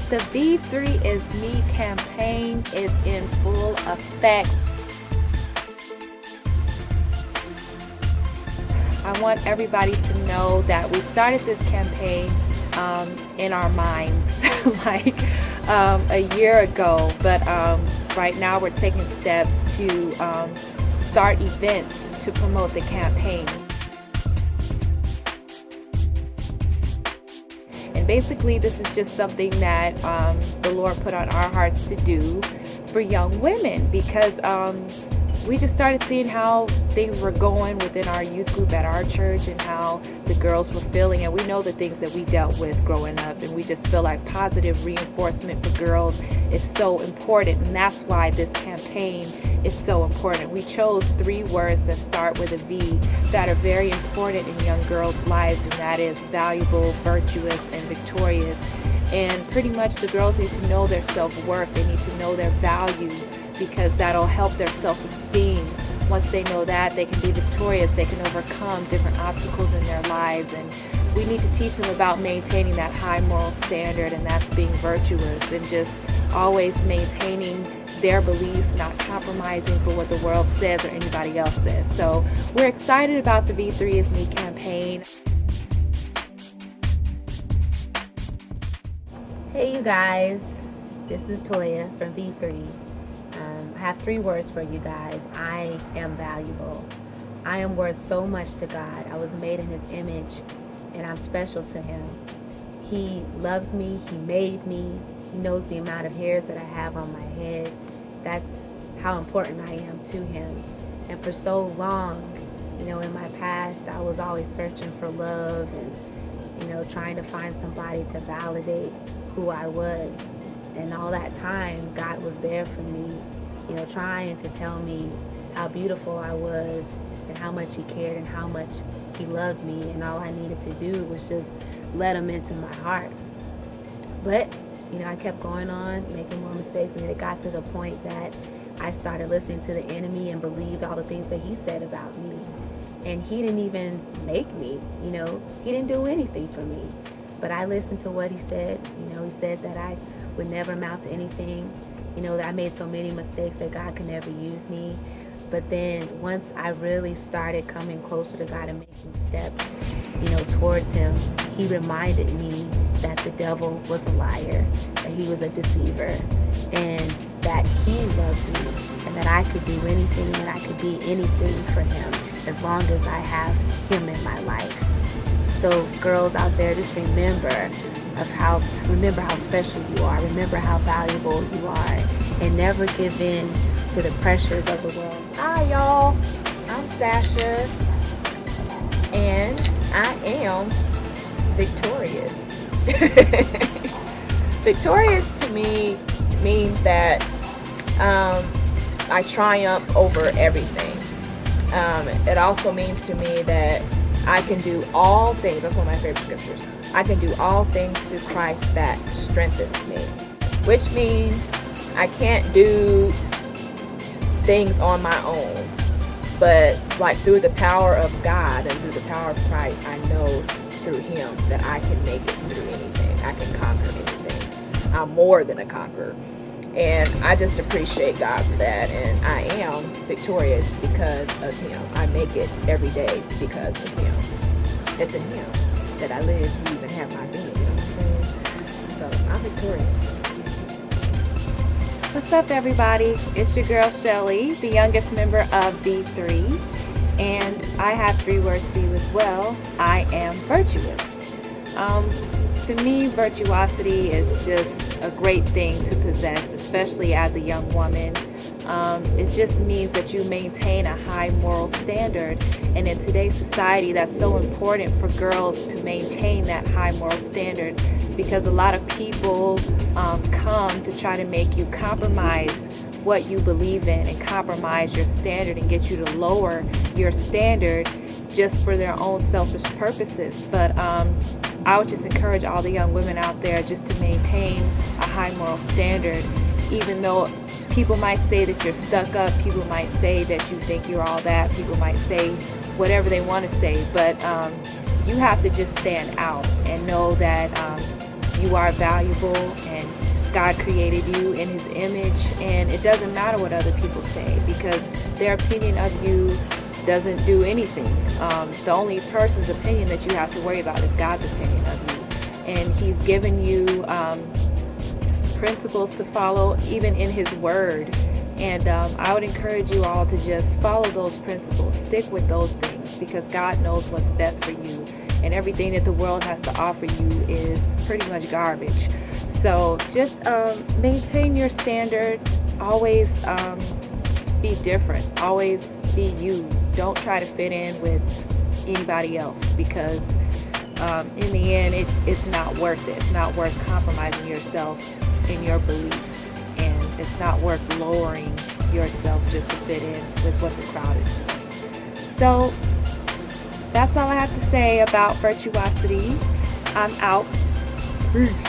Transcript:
The V3 is Me campaign is in full effect. I want everybody to know that we started this campaign in our minds like a year ago, but right now we're taking steps to start events to promote the campaign. And basically this is just something that the Lord put on our hearts to do for young women, because we just started seeing how things were going within our youth group at our church and how the girls were feeling, and we know the things that we dealt with growing up, and we just feel like positive reinforcement for girls is so important, and that's why this campaign is so important. We chose 3 words that start with a V that are very important in young girls' lives, and that is valuable, virtuous, and victorious. And pretty much the girls need to know their self-worth. They need to know their value, because that'll help their self-esteem. Once they know that, they can be victorious. They can overcome different obstacles in their lives. And we need to teach them about maintaining that high moral standard, and that's being virtuous and just always maintaining their beliefs, not compromising for what the world says or anybody else says. So we're excited about the V3 is Me campaign. Hey you guys, this is Toya from V3. I have 3 words for you guys. I am valuable. I am worth so much to God. I was made in His image, and I'm special to Him. He loves me. He made me. He knows the amount of hairs that I have on my head. That's how important I am to Him. And for so long, in my past, I was always searching for love and, trying to find somebody to validate who I was. And all that time, God was there for me, trying to tell me how beautiful I was and how much He cared and how much He loved me. And all I needed to do was just let Him into my heart. But, I kept going on, making more mistakes, and it got to the point that I started listening to the enemy and believed all the things that he said about me. And he didn't even make me, he didn't do anything for me. But I listened to what he said. He said that I would never amount to anything, that I made so many mistakes that God could never use me. But then once I really started coming closer to God and making steps, towards Him, He reminded me that the devil was a liar, that he was a deceiver, and that He loved me, and that I could do anything and I could be anything for Him as long as I have Him in my life. So girls out there, just remember how special you are. Remember how valuable you are, and never give in to the pressures of the world. Hi y'all, I'm Sasha, and I am victorious. Victorious to me means that I triumph over everything. It also means to me that I can do all things. That's one of my favorite scriptures. I can do all things through Christ that strengthens me, which means I can't do things on my own, but like through the power of God and through the power of Christ, I know through Him that I can make it through anything. I can conquer anything. I'm more than a conqueror. And I just appreciate God for that. And I am victorious because of Him. I make it every day because of Him. It's in Him that I live, move, and have my being. You know what I'm saying? So I'm victorious. What's up, everybody? It's your girl Shelly, the youngest member of V3, and I have 3 words for you as well. I am virtuous. To me, virtuosity is just a great thing to possess, especially as a young woman. It just means that you maintain a high moral standard, and in today's society, that's so important for girls to maintain that high moral standard, because a lot of people come to try to make you compromise what you believe in and compromise your standard and get you to lower your standard just for their own selfish purposes. But I would just encourage all the young women out there just to maintain a high moral standard, even though people might say that you're stuck up, people might say that you think you're all that, people might say whatever they want to say, but you have to just stand out and know that you are valuable and God created you in his image, and it doesn't matter what other people say, because their opinion of you doesn't do anything. The only person's opinion that you have to worry about is God's opinion of you. And he's given you principles to follow even in his word. And I would encourage you all to just follow those principles. Stick with those things, because God knows what's best for you. And everything that the world has to offer you is pretty much garbage. So just maintain your standard. Always be different. Always be you. Don't try to fit in with anybody else, because in the end, it's not worth it. It's not worth compromising yourself in your beliefs. And it's not worth lowering yourself just to fit in with what the crowd is doing. So that's all I have to say about virtuosity. I'm out. Peace.